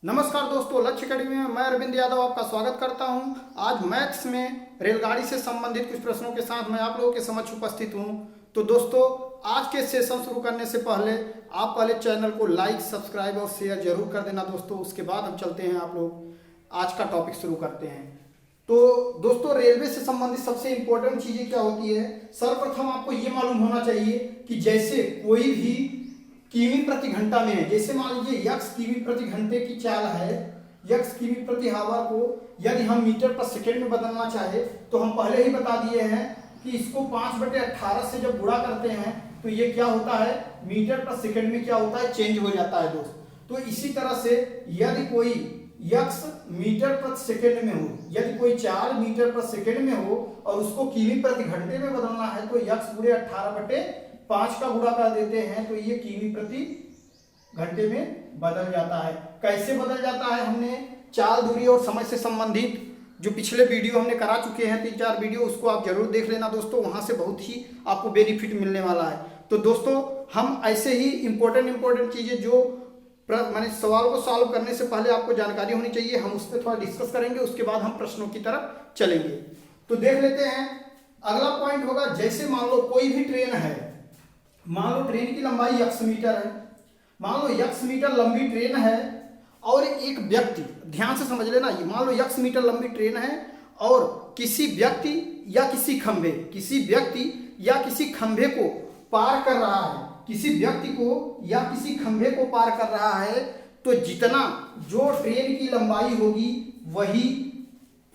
नमस्कार दोस्तों, लक्ष्य अकेडमी में मैं अरविंद यादव आपका स्वागत करता हूं। आज मैथ्स में रेलगाड़ी से संबंधित कुछ प्रश्नों के साथ मैं आप लोगों के समक्ष उपस्थित हूं। तो दोस्तों, आज के सेशन शुरू करने से पहले आप पहले चैनल को लाइक, सब्सक्राइब और शेयर जरूर कर देना दोस्तों। उसके बाद हम चलते हैं, आप लोग आज का टॉपिक शुरू करते हैं। तो दोस्तों, रेलवे से संबंधित सबसे इंपॉर्टेंट चीजें क्या होती है, सर्वप्रथम आपको ये मालूम होना चाहिए कि जैसे कोई भी किमी प्रति घंटा में है, जैसे मान लीजिए यक्स किमी प्रति घंटे की चाल है, यक्स किमी प्रति हावर को यदि हम मीटर पर सेकेंड में बदलना चाहे तो हम पहले ही बता दिए हैं कि इसको 5/18 से जब गुणा करते हैं तो ये क्या होता है, मीटर पर सेकेंड में क्या होता है, चेंज हो जाता है दोस्त। तो इसी तरह से यदि कोई यक्स मीटर प्रति सेकेंड में हो, यदि कोई चाल मीटर प्रति सेकेंड में हो और उसको किमी प्रति घंटे में बदलना है तो यक्स गुणे 18/5 का गुणा कर देते हैं तो ये किमी प्रति घंटे में बदल जाता है। कैसे बदल जाता है, हमने चाल, दूरी और समय से संबंधित जो पिछले वीडियो हमने करा चुके हैं, 3-4 वीडियो, उसको आप जरूर देख लेना दोस्तों। वहां से बहुत ही आपको बेनिफिट मिलने वाला है। तो दोस्तों, हम ऐसे ही इंपॉर्टेंट चीजें जो मैंने सवाल को सॉल्व करने से पहले आपको जानकारी होनी चाहिए, हम उस पर थोड़ा डिस्कस करेंगे। उसके बाद हम प्रश्नों की तरफ चलेंगे। तो देख लेते हैं, अगला पॉइंट होगा, जैसे मान लो कोई भी ट्रेन है, मान लो ट्रेन की लंबाई x मीटर है, मान लो x मीटर लंबी ट्रेन है और एक व्यक्ति, ध्यान से समझ लेना, ये मान लो x मीटर लंबी ट्रेन है और किसी व्यक्ति या किसी खंभे को पार कर रहा है, किसी व्यक्ति को या किसी खंभे को पार कर रहा है, तो जितना जो ट्रेन की लंबाई होगी वही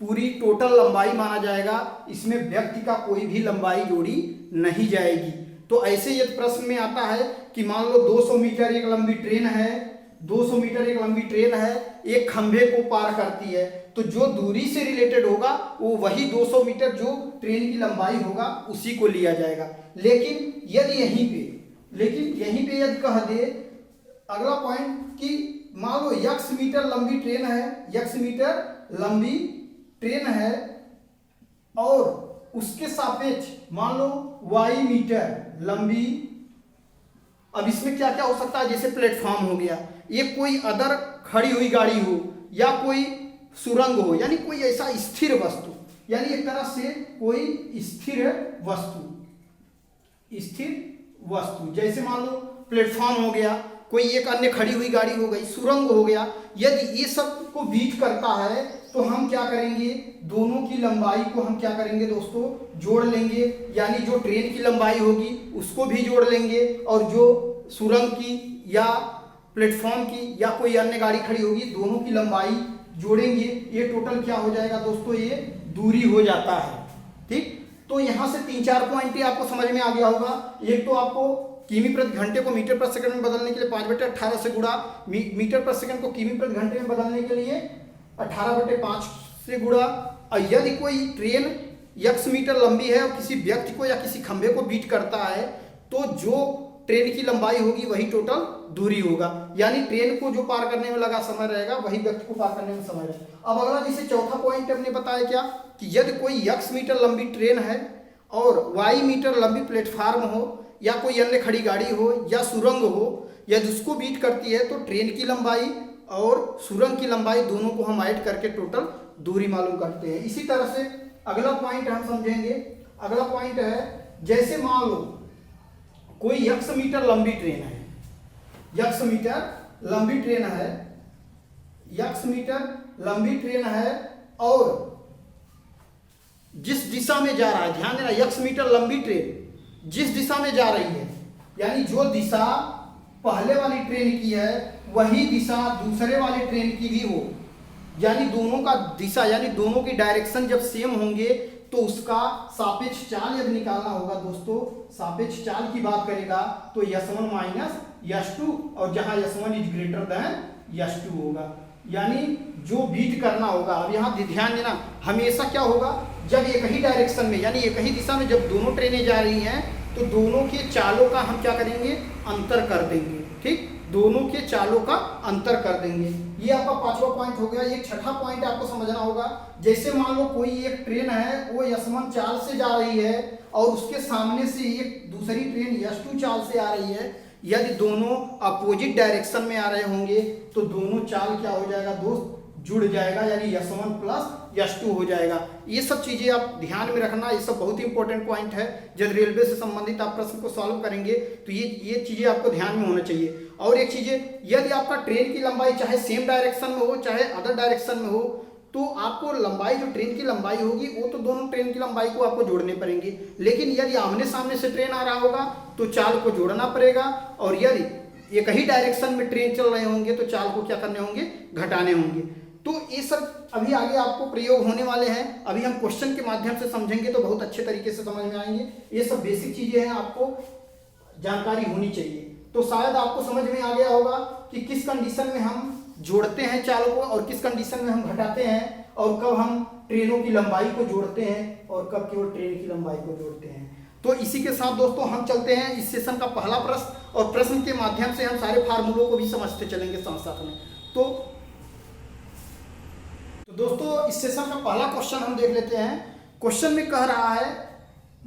पूरी टोटल लंबाई माना जाएगा। इसमें व्यक्ति का कोई भी लंबाई जोड़ी नहीं जाएगी। तो ऐसे यदि प्रश्न में आता है कि मान लो 200 मीटर एक लंबी ट्रेन है, 200 मीटर एक लंबी ट्रेन है, एक खंभे को पार करती है, तो जो दूरी से रिलेटेड होगा वो वही 200 मीटर जो ट्रेन की लंबाई होगा उसी को लिया जाएगा। लेकिन यहीं पे यदि कह दे अगला पॉइंट कि मान लो x मीटर लंबी ट्रेन है, x मीटर लंबी ट्रेन है और उसके सापेक्ष मान लो y मीटर लंबी, अब इसमें क्या क्या हो सकता है, जैसे प्लेटफॉर्म हो गया, ये कोई अदर खड़ी हुई गाड़ी हो या कोई सुरंग हो, यानी कोई ऐसा स्थिर वस्तु, यानी एक तरह से कोई स्थिर वस्तु, जैसे मान लो प्लेटफॉर्म हो गया, कोई एक अन्य खड़ी हुई गाड़ी हो गई, सुरंग हो गया, यदि ये सब को बीट करता है तो हम क्या करेंगे, दोनों की लंबाई को हम क्या करेंगे दोस्तों, जोड़ लेंगे। यानी जो ट्रेन की लंबाई होगी उसको भी जोड़ लेंगे और जो सुरंग की या प्लेटफॉर्म की या कोई अन्य गाड़ी खड़ी होगी, दोनों की लंबाई जोड़ेंगे। ये टोटल क्या हो जाएगा दोस्तों, ये दूरी हो जाता है। ठीक, तो यहां से 3-4 पॉइंट ही आपको समझ में आ गया होगा। एक तो आपको किमी प्रति घंटे को मीटर प्रति सेकंड में बदलने के लिए 5/18 से गुणा, मीटर प्रति सेकंड को किमी प्रति घंटे में बदलने के लिए 18/5 से गुणा। और यदि कोई ट्रेन x मीटर लंबी है और किसी व्यक्ति को या किसी खंभे को बीट करता है तो जो ट्रेन की लंबाई होगी वही टोटल दूरी होगा। यानी ट्रेन को जो पार करने में लगा समय रहेगा वही व्यक्ति को पार करने में समय रहेगा। अब अगला जैसे चौथा पॉइंट हमने बताया क्या कि यदि कोई x मीटर लंबी ट्रेन है और y मीटर लंबी प्लेटफार्म हो या कोई अन्य खड़ी गाड़ी हो या सुरंग हो, यदि उसको बीट करती है तो ट्रेन की लंबाई और सुरंग की लंबाई दोनों को हम ऐड करके टोटल दूरी मालूम करते हैं। इसी तरह से अगला पॉइंट हम समझेंगे। अगला पॉइंट है, जैसे मान लो कोई x मीटर लंबी ट्रेन है, x मीटर लंबी ट्रेन है और जिस दिशा में जा रहा है, ध्यान देना, x मीटर लंबी ट्रेन जिस दिशा में जा रही है, यानी जो दिशा पहले वाली ट्रेन की है वही दिशा दूसरे वाली ट्रेन की भी हो, यानी दोनों का दिशा, यानी दोनों की डायरेक्शन जब सेम होंगे तो उसका सापेक्ष चाल यदि निकालना होगा दोस्तों, सापेक्ष चाल की बात करेगा तो s1 माइनस s2, और जहां s1 is greater than s2 होगा, यानी जो बीट करना होगा। अब यहाँ ध्यान देना, हमेशा क्या होगा, जब एक ही डायरेक्शन में यानी एक ही दिशा में जब दोनों ट्रेनें जा रही हैं तो दोनों के चालों का हम क्या करेंगे, अंतर कर देंगे। ठीक, दोनों के चालों का अंतर कर देंगे। ये आपका 5वां पॉइंट हो गया। एक 6ठा पॉइंट आपको समझना होगा, जैसे मान लो कोई एक ट्रेन है वो s1 चाल से जा रही है और उसके सामने से एक दूसरी ट्रेन s2 चाल से आ रही है, यदि दोनों अपोजिट डायरेक्शन में आ रहे होंगे तो दोनों चाल क्या हो जाएगा दोस्त, जुड़ जाएगा, यानी S1 प्लस S2 हो जाएगा। ये सब चीजें आप ध्यान में रखना, ये सब बहुत ही इंपॉर्टेंट पॉइंट है। जब रेलवे से संबंधित आप प्रश्न को सॉल्व करेंगे तो ये चीजें आपको ध्यान में होना चाहिए। और एक चीज, यदि आपका ट्रेन की लंबाई चाहे सेम डायरेक्शन में हो चाहे अदर डायरेक्शन में हो, तो आपको लंबाई, जो ट्रेन की लंबाई होगी वो तो दोनों ट्रेन की लंबाई को आपको जोड़ने पड़ेंगे, लेकिन यदि आमने सामने से ट्रेन आ रहा होगा तो चाल को जोड़ना पड़ेगा, और यदि एक ही डायरेक्शन में ट्रेन चल रहे होंगे तो चाल को क्या करने होंगे, घटाने होंगे। तो ये सब अभी आगे आपको प्रयोग होने वाले हैं, अभी हम क्वेश्चन के माध्यम से समझेंगे तो बहुत अच्छे तरीके से समझ में आएंगे। ये सब बेसिक चीजें हैं, आपको जानकारी होनी चाहिए। तो शायद आपको समझ में आ गया होगा कि किस कंडीशन में हम जोड़ते हैं चाल को और किस कंडीशन में हम घटाते हैं, और कब हम ट्रेनों की लंबाई को जोड़ते हैं और कब केवल ट्रेन की लंबाई को जोड़ते हैं। तो इसी के साथ दोस्तों हम चलते हैं इस सेशन का पहला प्रश्न, और प्रश्न के माध्यम से हम सारे फार्मूलों को भी समझते चलेंगे साथ साथ में। तो दोस्तों इस सेशन का पहला क्वेश्चन हम देख लेते हैं। क्वेश्चन में कह रहा है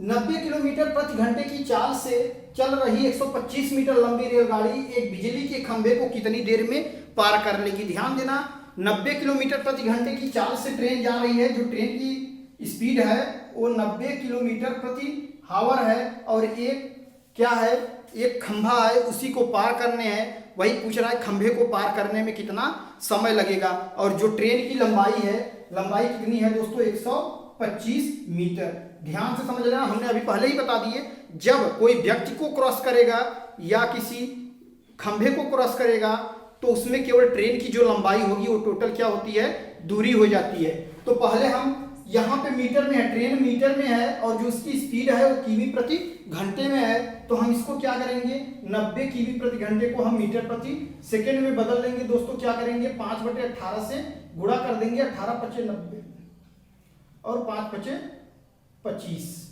90 किलोमीटर प्रति घंटे की चाल से चल रही 125 मीटर लंबी रेलगाड़ी एक बिजली के खंभे को कितनी देर में पार कर लेगी। ध्यान देना, 90 किलोमीटर प्रति घंटे की चाल से ट्रेन जा रही है, जो ट्रेन की स्पीड है वो 90 किलोमीटर प्रति हावर है, और एक क्या है, एक खंभा है, उसी को पार करने हैं। वही पूछ रहा है खंभे को पार करने में कितना समय लगेगा, और जो ट्रेन की लंबाई है, लंबाई कितनी है दोस्तों, 125 मीटर। ध्यान से समझ लेना, हमने अभी पहले ही बता दिए, जब कोई व्यक्ति को क्रॉस करेगा या किसी खंभे को क्रॉस करेगा तो उसमें केवल ट्रेन की जो लंबाई होगी वो टोटल क्या होती है, दूरी हो जाती है। तो पहले हम यहाँ पे मीटर में है, ट्रेन मीटर में है, और जो उसकी स्पीड है वो किमी प्रति घंटे में है, तो हम इसको क्या करेंगे, 90 किमी प्रति घंटे को हम मीटर प्रति सेकेंड में बदल लेंगे। दोस्तों क्या करेंगे, 5/18 से गुणा कर देंगे, 18 पचे 90 और 5 पचे 25।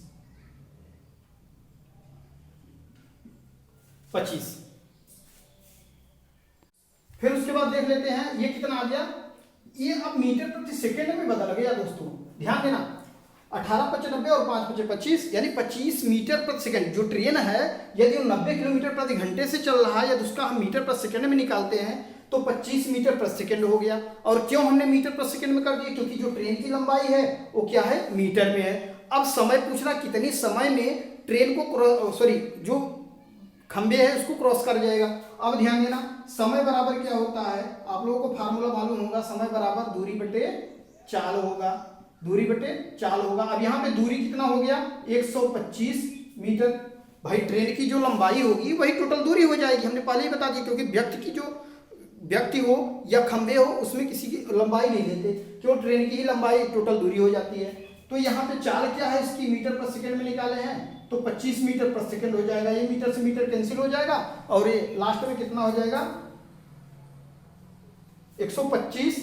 फिर उसके बाद देख लेते हैं ये कितना आ गया, ये अब मीटर प्रति सेकेंड में बदल गया दोस्तों। ध्यान देना, 18 पचे 90 और 5 पचे 25, यानी 25 मीटर प्रति सेकंड। जो ट्रेन है यदि वो 90 किलोमीटर प्रति घंटे से चल रहा है, यदि उसका हम मीटर प्रति सेकंड में निकालते हैं तो 25 मीटर प्रति सेकंड हो गया। और क्यों हमने मीटर प्रति सेकंड में कर दिया, क्योंकि जो ट्रेन की लंबाई है वो क्या है, मीटर में है। अब समय पूछ रहा कितने समय में ट्रेन को जो खंबे है उसको क्रॉस कर जाएगा। अब ध्यान देना, समय बराबर क्या होता है, आप लोगों को फार्मूला मालूम होगा, समय बराबर दूरी बटे चाल होगा, दूरी बटे चाल होगा। अब यहाँ पे दूरी कितना हो गया, 125 मीटर। भाई ट्रेन की जो लंबाई होगी वही टोटल दूरी हो जाएगी, हमने पहले ही बता दिया, क्योंकि व्यक्ति हो या खंबे हो उसमें किसी की लंबाई नहीं लेते, क्यों, ट्रेन की ही लंबाई टोटल दूरी हो जाती है। तो यहाँ पे चाल क्या है इसकी, मीटर पर सेकंड में निकाले हैं तो 25 मीटर पर सेकंड हो जाएगा। ये मीटर से मीटर कैंसिल हो जाएगा और ये लास्ट में कितना हो जाएगा, 125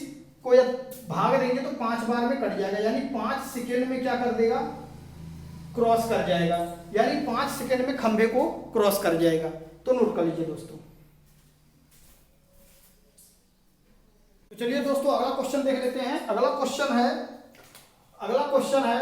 को या भाग देंगे तो 5 बार में कट जाएगा, यानी 5 सेकंड में क्या कर देगा, क्रॉस कर जाएगा, यानी 5 सेकंड में खंबे को क्रॉस कर जाएगा। तो नोट कर लीजिए दोस्तों। तो चलिए दोस्तों अगला क्वेश्चन देख लेते हैं। अगला क्वेश्चन है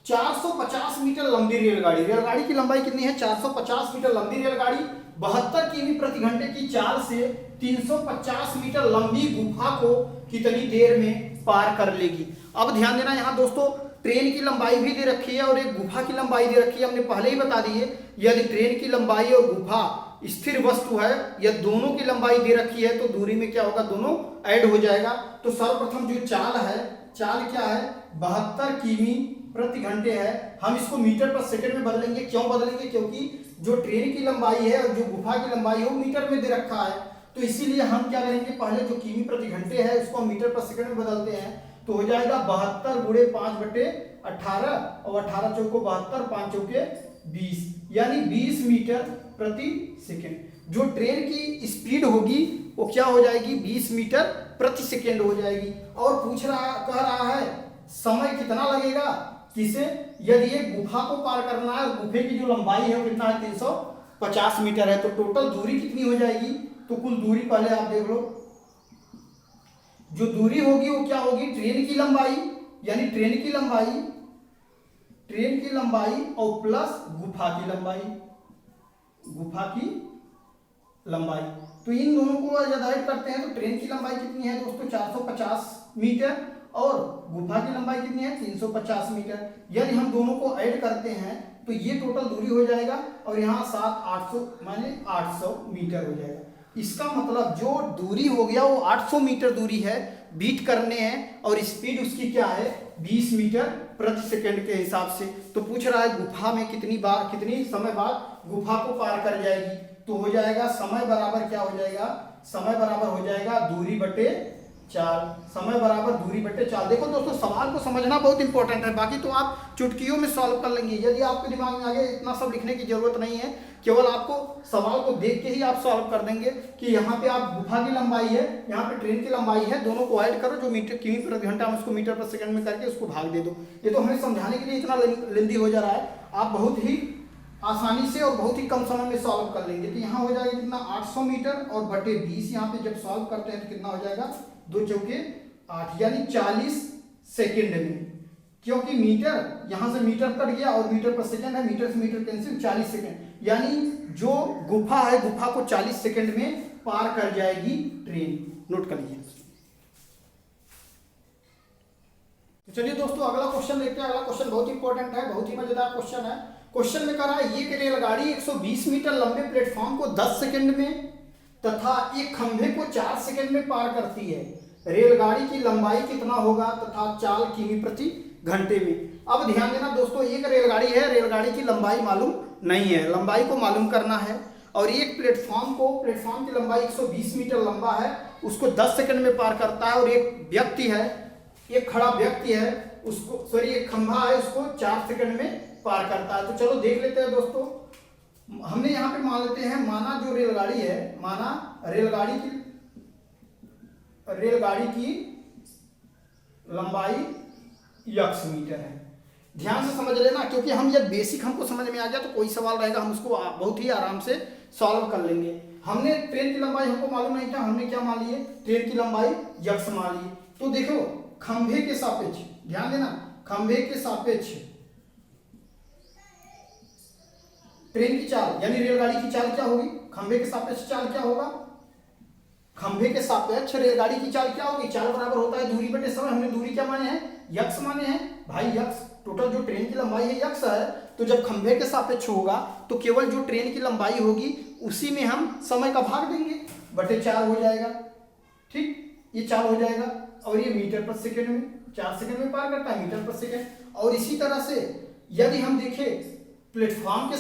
450 मीटर लंबी रेलगाड़ी की लंबाई कितनी है, 450 मीटर लंबी रेलगाड़ी 72 किमी प्रति घंटे की चाल से 350 मीटर लंबी गुफा को कितनी देर में पार कर लेगी। अब ध्यान देना, यहाँ दोस्तों ट्रेन की लंबाई भी दे रखी है और एक गुफा की लंबाई दे रखी है, हमने पहले ही बता दी है। यदि ट्रेन की लंबाई और गुफा स्थिर वस्तु है या दोनों की लंबाई दे रखी है तो दूरी में क्या होगा, दोनों ऐड हो जाएगा। तो सर्वप्रथम जो चाल है, चाल क्या है, 72 किमी प्रति घंटे है। हम इसको मीटर पर सेकंड में बदलेंगे। क्यों बदलेंगे, क्योंकि जो ट्रेन की लंबाई है और जो गुफा की लंबाई है वो मीटर में दे रखा है, तो इसीलिए हम क्या करेंगे, पहले जो किमी प्रति घंटे है उसको हम मीटर पर सेकंड में बदलते हैं। तो हो जाएगा 72 गुणे 5/18 और 18 चौको 72, 5 चौके 20, यानी 20 मीटर प्रति सेकंड। जो ट्रेन की स्पीड होगी वो क्या हो जाएगी, 20 मीटर प्रति सेकंड हो जाएगी। और कह रहा है समय कितना लगेगा, किसे, यदि ये गुफा को पार करना है, गुफे की जो लंबाई है वो कितना है, 350 मीटर है। तो टोटल दूरी कितनी हो जाएगी, तो कुल दूरी पहले आप देख लो, जो दूरी होगी वो क्या होगी, ट्रेन की लंबाई, यानी ट्रेन की लंबाई और प्लस गुफा की लंबाई, गुफा की लंबाई। तो इन दोनों को यदि ऐड करते हैं तो ट्रेन की लंबाई कितनी है दोस्तों 450 मीटर और गुफा की लंबाई कितनी है 350 मीटर। यदि हम दोनों को ऐड करते हैं तो ये टोटल दूरी हो जाएगा और यहाँ 7 800 माने 800 मीटर हो जाएगा। इसका मतलब जो दूरी हो गया वो 800 मीटर दूरी है, बीट करने हैं और स्पीड उसकी क्या है 20 मीटर प्रति सेकंड के हिसाब से। तो पूछ रहा है गुफा में कितनी समय बाद गुफा को पार कर जाएगी। तो हो जाएगा समय बराबर क्या हो जाएगा, समय बराबर हो जाएगा दूरी बटे 4। समय बराबर दूरी बटे 4। देखो दोस्तों सवाल को समझना बहुत इंपॉर्टेंट है, बाकी तो आप चुटकियों में सॉल्व कर लेंगे। यदि आपके दिमाग में आगे इतना सब लिखने की जरूरत नहीं है, केवल आपको सवाल को देख के ही आप सॉल्व कर देंगे कि यहाँ पे आप गुफा की लंबाई है, यहाँ पे ट्रेन की लंबाई है, दोनों को ऐड करो, जो मीटर किमी प्रति घंटा हम उसको मीटर प्रति सेकंड में करके उसको भाग दे दो। ये तो हमें समझाने के लिए इतना लेंदी हो जा रहा है, आप बहुत ही आसानी से और बहुत ही कम समय में सॉल्व कर लेंगे। तो यहाँ हो जाएगा कितना 800 मीटर और बटे 20। यहाँ पे जब सॉल्व करते हैं तो कितना हो जाएगा 2 चौके 8 यानी 40 सेकंड में, क्योंकि मीटर यहाँ से मीटर कट गया और मीटर पर सेकंड है, मीटर से मीटर कैंसिल 40 सेकंड, यानी जो गुफा है गुफा को 40 सेकंड में पार कर जाएगी ट्रेन। नोट कर लीजिए। तो चलिए दोस्तों अगला क्वेश्चन देखते हैं। अगला क्वेश्चन बहुत इंपॉर्टेंट है, बहुत ही मजेदार क्वेश्चन है। क्वेश्चन में कह रहा है ये रेलगाड़ी 120 मीटर लंबे प्लेटफॉर्म को 10 सेकंड में तथा एक खंभे को 4 सेकंड में पार करती है। रेलगाड़ी की लंबाई कितना होगा तथा चाल किमी प्रति घंटे में। अब ध्यान देना दोस्तों, एक रेलगाड़ी है, रेलगाड़ी की लंबाई मालूम नहीं है, लंबाई को मालूम करना है। और एक प्लेटफॉर्म की लंबाई 120 मीटर लंबा है, उसको 10 सेकंड में पार करता है। और एक व्यक्ति है, एक खड़ा व्यक्ति है, उसको एक खंभा है, उसको 4 सेकंड में पार करता है। तो चलो देख लेते हैं दोस्तों। हमने यहाँ पे मान लेते हैं, माना जो रेलगाड़ी है, माना रेलगाड़ी की लंबाई x मीटर है। ध्यान से समझ लेना, क्योंकि हम जब बेसिक हमको समझ में आ गया तो कोई सवाल रहेगा हम उसको बहुत ही आराम से सॉल्व कर लेंगे। हमने ट्रेन की लंबाई हमको मालूम नहीं था, हमने क्या मान लिए ट्रेन की लंबाई x मान ली। तो देखो खंभे के सापेक्ष, ध्यान देना, खंभे के सापेक्ष ट्रेन की चाल यानी रेलगाड़ी की चाल क्या होगी, खंभे के सापेक्ष चाल क्या होगा, खंभे के सापेक्ष रेलगाड़ी की चाल क्या होगी, चाल बराबर होता है दूरी बटे समय। हमने दूरी क्या माने हैं x माने हैं भाई, x टोटल जो ट्रेन की लंबाई है x है। तो जब खंभे के सापेक्ष होगा तो केवल जो ट्रेन की लंबाई होगी उसी में हम समय का भाग देंगे, बटे 4 हो जाएगा। ठीक, ये 4 हो जाएगा। और ये मीटर पर सेकेंड में 4 सेकेंड में पार करता है, मीटर पर सेकेंड। और इसी तरह से यदि हम देखें प्लेटफॉर्म के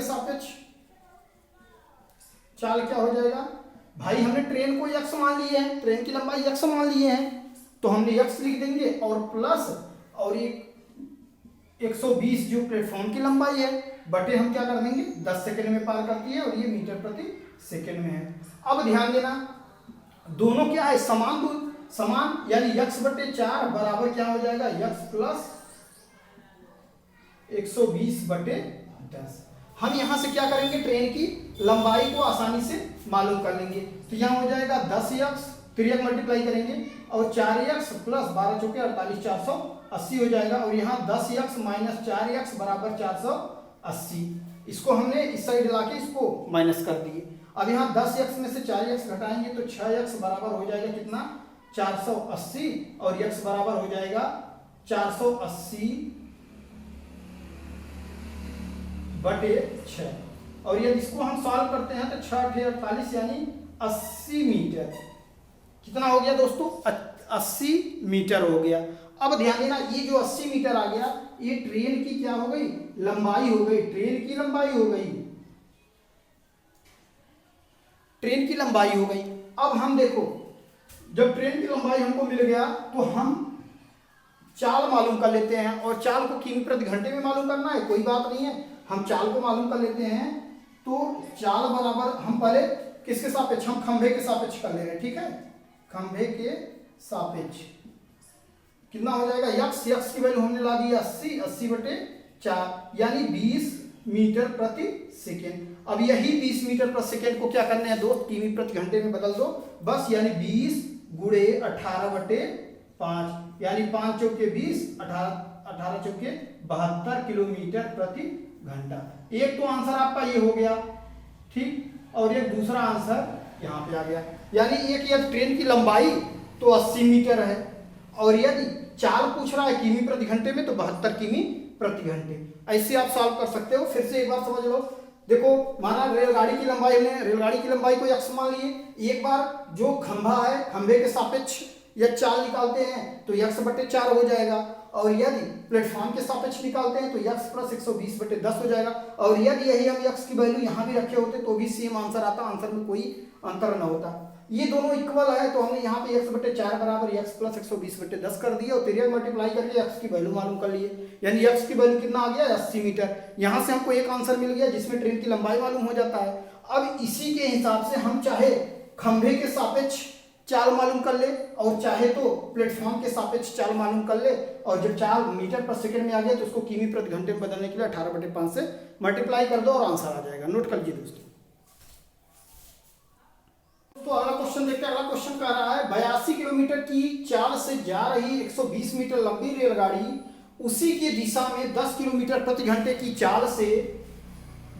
सापेक्ष चाल क्या हो जाएगा भाई, हमने ट्रेन को x मान लिए हैं, ट्रेन की लंबाई x मान लिए हैं, तो हमने x लिख देंगे और प्लस और एक 120 जो प्लेटफॉर्म की लंबाई है बटे हम क्या कर देंगे 10 सेकंड में पार करती है और ये मीटर प्रति सेकंड में है। अब ध्यान देना, दोनों क्या है समान यानी x बटे 4 बराबर क्या हो जाएगा x प्लस 120 बटे 10। हम यहां से क्या करेंगे, ट्रेन की लंबाई को आसानी से मालूम कर लेंगे। तो यहां हो जाएगा 10x, 3x मल्टीप्लाई करेंगे और 4x प्लस 12 चौके 48, 480 हो जाएगा। और यहाँ 10x माइनस 4x बराबर 480। इसको हमने इस साइड लाके इसको माइनस कर दिए। अब यहाँ 10x में से 4x घटाएंगे तो 6x बराबर हो जाएगा कितना 480 और x बराबर हो जाएगा 480 बटे 6। और यदि इसको हम सॉल्व करते हैं तो 6 48 यानी 80 मीटर। कितना हो गया दोस्तों 80 मीटर हो गया। अब ध्यान देना, ये जो 80 मीटर आ गया ये ट्रेन की क्या हो गई लंबाई हो गई, ट्रेन की लंबाई हो गई, ट्रेन की लंबाई हो गई। अब हम देखो जब ट्रेन की लंबाई हमको मिल गया तो हम चाल मालूम कर लेते हैं। और चाल को किमी प्रति घंटे में मालूम करना है, कोई बात नहीं है, हम चाल को मालूम कर लेते हैं। तो चाल बराबर हम पहले किसके सापेक्ष, हम खंभे के सापेक्ष कर ले रहे हैं, ठीक है, खंभे के सापेक्ष कितना हो जाएगा x की वैल्यू हमने ला दी 80 बटे 4 यानी 20 मीटर प्रति सेकेंड। अब यही 20 मीटर प्रति सेकेंड को क्या करने हैं दोस्त, किमी प्रति घंटे में बदल दो बस, यानी 20 गुणे 18 बटे 5 यानी 5 चौके 20, 18 चौके 72 किलोमीटर प्रति घंटा। एक तो आंसर आपका ये हो गया, ठीक, और एक दूसरा आंसर यहाँ पे आ गया। यानी एक यदि ट्रेन की लंबाई तो 80 मीटर है, और यदि चाल पूछ रहा है किमी प्रति घंटे में तो 72 किमी प्रति घंटे। ऐसे आप सॉल्व कर सकते हो। फिर से एक बार समझ लो। देखो, माना रेलगाड़ी की लंबाई, हमने रेलगाड़ी की लंबाई को x मान लिए। एक बार जो खंभा है, खंभे के सापेक्ष यदि चाल निकालते हैं तो x/4 हो जाएगा, और यदि प्लेटफॉर्म के सापेक्ष निकालते हैं तो x + 120/10 हो जाएगा। और यदि यही हम x की वैल्यू यहाँ भी रखे होते तो भी सेम आंसर आता, आंसर में कोई अंतर न होता। ये दोनों इक्वल है तो हमने यहाँ पे x/4 बराबर x + 120/10 कर दिया, और 3 मल्टीप्लाई करके x की वैल्यू मालूम कर लिए। यानी x की वैल्यू कितना आ गया, 80 मीटर। यहाँ से हमको एक आंसर मिल गया जिसमें ट्रेन की लंबाई मालूम हो जाता है। अब इसी के हिसाब से हम चाहे खंभे के सापेक्ष चाल मालूम कर ले, और चाहे तो प्लेटफॉर्म के सापेक्ष चाल मालूम कर ले, और जब चाल मीटर पर सेकंड में आ गया तो उसको किमी प्रति घंटे में बदलने के लिए 18/5 से मल्टीप्लाई कर दो और आंसर आ जाएगा। नोट कर लीजिए दोस्तों। तो अगला क्वेश्चन देखते हैं। अगला क्वेश्चन कह रहा है 82 किलोमीटर की चाल से जा रही 120 मीटर लंबी रेलगाड़ी उसी की दिशा में 10 किलोमीटर प्रति घंटे की चाल से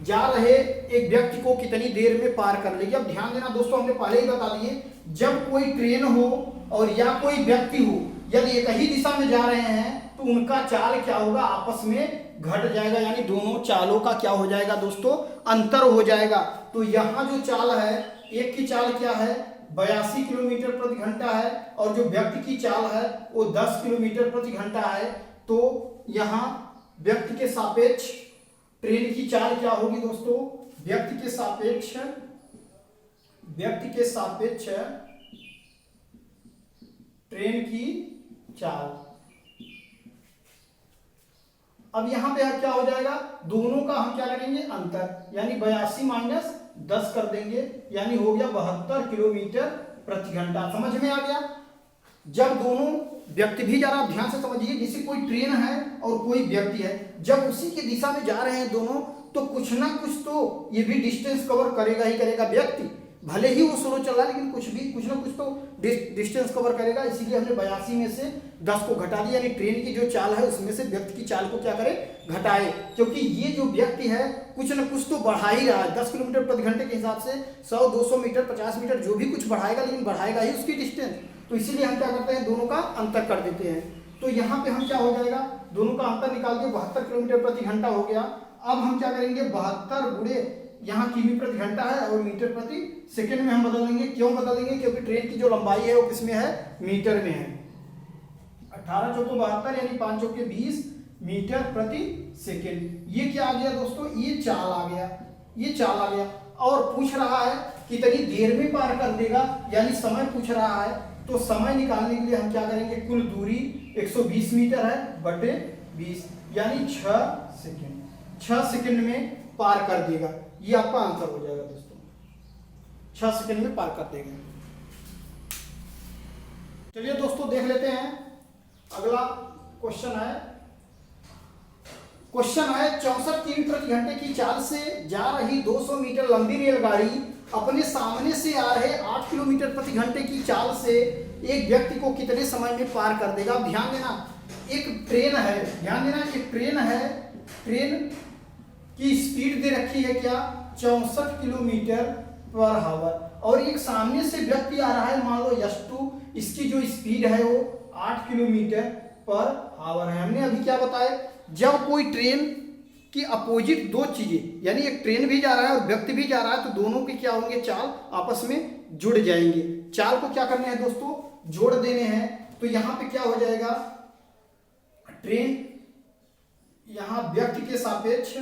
जा रहे एक व्यक्ति को कितनी देर में पार कर लेगी। अब ध्यान देना दोस्तों, हमने पहले ही बता दिए, जब कोई ट्रेन हो और या कोई व्यक्ति हो, यदि एक ही दिशा में जा रहे हैं तो उनका चाल क्या होगा, आपस में घट जाएगा। यानी दोनों चालों का क्या हो जाएगा दोस्तों, अंतर हो जाएगा। तो यहाँ जो चाल है, एक की चाल क्या है, 82 किलोमीटर प्रति घंटा है, और जो व्यक्ति की चाल है वो 10 किलोमीटर प्रति घंटा है। तो यहाँ व्यक्ति के सापेक्ष ट्रेन की चाल क्या होगी दोस्तों, व्यक्ति के सापेक्ष ट्रेन की चाल। अब यहां पे क्या हो जाएगा, दोनों का हम क्या करेंगे, अंतर, यानी 82 - 10 कर देंगे, यानी हो गया 72 किलोमीटर प्रति घंटा। समझ में आ गया। जब दोनों व्यक्ति भी जा रहा है, ध्यान से समझिए, जैसे कोई ट्रेन है और कोई व्यक्ति है, जब उसी की दिशा में जा रहे हैं दोनों, तो कुछ ना कुछ तो ये भी डिस्टेंस कवर करेगा ही करेगा। व्यक्ति भले ही वो स्लो चल रहा है, लेकिन कुछ ना कुछ तो डिस्टेंस कवर करेगा। इसीलिए हमने 82 में से 10 को घटा दिया, यानी ट्रेन की जो चाल है उसमें से व्यक्ति की चाल को क्या करे, घटाए। क्योंकि ये जो व्यक्ति है कुछ ना कुछ तो बढ़ा ही रहा है। 10 किलोमीटर प्रति घंटे के हिसाब से 100, 200 मीटर, 50 मीटर जो भी कुछ बढ़ाएगा, लेकिन बढ़ाएगा ही उसकी डिस्टेंस। तो इसीलिए हम क्या करते हैं, दोनों का अंतर कर देते हैं। तो यहाँ पे हम क्या हो जाएगा, दोनों का अंतर निकाल के 72 किलोमीटर प्रति घंटा हो गया। अब हम क्या करेंगे, 72 गुणे यहाँ किमी प्रति घंटा है और मीटर प्रति सेकंड में हम बदल देंगे। क्यों बदल देंगे, क्योंकि ट्रेन की जो लंबाई है वो किसमें है, मीटर में है। 18 × 4 = 72, यानी 5 × 4 = 20 मीटर प्रति सेकंड। ये क्या आ गया दोस्तों, ये चाल आ गया, ये चाल आ गया। और पूछ रहा है कितनी देर में पार कर देगा, यानी समय पूछ रहा है। तो समय निकालने के लिए हम क्या करेंगे, कुल दूरी 120 मीटर है बटे 20, यानी 6 सेकंड। 6 सेकंड में पार कर देगा। ये आपका आंसर हो जाएगा दोस्तों, 6 सेकंड में पार कर देगा। चलिए दोस्तों देख लेते हैं अगला क्वेश्चन है। क्वेश्चन है 64 किमी प्रति घंटे की चाल से जा रही 200 मीटर लंबी रेलगाड़ी अपने सामने से आ रहे 8 किलोमीटर प्रति घंटे की चाल से एक व्यक्ति को कितने समय में पार कर देगा। ध्यान देना, एक ट्रेन है, ध्यान देना, एक ट्रेन है, ट्रेन की स्पीड दे रखी है क्या, 64 किलोमीटर पर आवर, और एक सामने से व्यक्ति आ रहा है, मान लो S2, इसकी जो स्पीड है वो 8 किलोमीटर पर आवर है। हमने अभी क्या बताया, जब कोई ट्रेन की अपोजिट दो चीजें, यानी एक ट्रेन भी जा रहा है और व्यक्ति भी जा रहा है, तो दोनों के क्या होंगे, चाल आपस में जुड़ जाएंगे। चाल को क्या करने हैं दोस्तों, जोड़ देने हैं। तो यहां पे क्या हो जाएगा, ट्रेन यहां व्यक्ति के सापेक्ष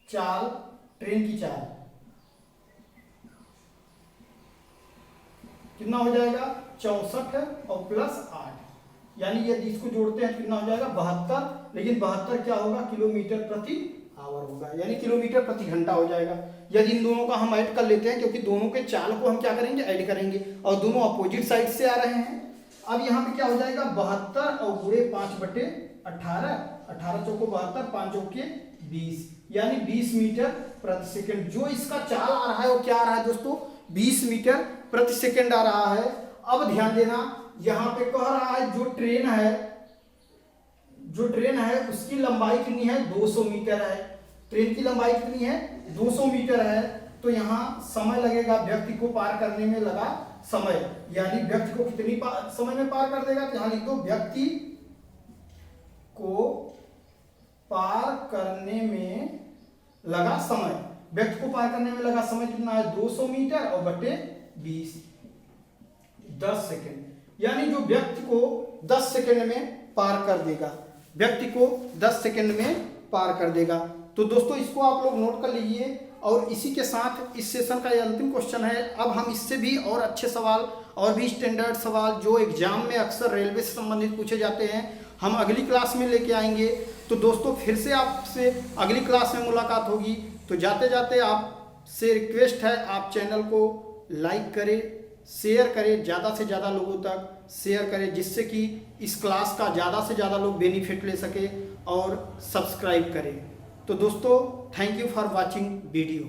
चाल, ट्रेन की चाल कितना हो जाएगा, 64 और +8, यानी यदि इसको जोड़ते हैं कितना हो जाएगा, 72। लेकिन 72 क्या होगा, किलोमीटर प्रति आवर होगा, यानी किलोमीटर प्रति घंटा हो जाएगा। यदि इन दोनों का हम ऐड कर लेते हैं, क्योंकि दोनों के चाल को हम क्या करेंगे, ऐड करेंगे, और दोनों अपोजिट साइड से आ रहे हैं। अब यहाँ पे क्या हो जाएगा, 72 और गुणे 5/18, 18 × 4 = 72, 5 × 4 = 20, यानी 20 मीटर प्रति सेकंड। जो इसका चाल आ रहा है वो क्या आ रहा है दोस्तों, 20 मीटर प्रति सेकंड आ रहा है। अब ध्यान देना, यहाँ पे कह रहा है जो ट्रेन है उसकी लंबाई कितनी है, 200 मीटर है। ट्रेन की लंबाई कितनी है, 200 मीटर है। तो यहाँ समय लगेगा, व्यक्ति को पार करने में लगा समय, यानी व्यक्ति को कितनी समय में पार कर देगा, तो यहाँ लिख दो व्यक्ति को पार करने में लगा समय। व्यक्ति को पार करने में लगा समय कितना है, 200 मीटर और बटे 20, 10 सेकेंड, यानी जो व्यक्ति को 10 सेकेंड में पार कर देगा, व्यक्ति को 10 सेकेंड में पार कर देगा। तो दोस्तों इसको आप लोग नोट कर लीजिए। और इसी के साथ इस सेशन का ये अंतिम क्वेश्चन है। अब हम इससे भी और अच्छे सवाल और भी स्टैंडर्ड सवाल जो एग्जाम में अक्सर रेलवे से संबंधित पूछे जाते हैं, हम अगली क्लास में लेके आएंगे। तो दोस्तों फिर से आपसे अगली क्लास में मुलाकात होगी। तो जाते जाते आपसे रिक्वेस्ट है, आप चैनल को लाइक करें, शेयर करें, ज़्यादा से ज़्यादा लोगों तक शेयर करें, जिससे कि इस क्लास का ज़्यादा से ज़्यादा लोग बेनिफिट ले सके, और सब्सक्राइब करें। तो दोस्तों thank you for watching video.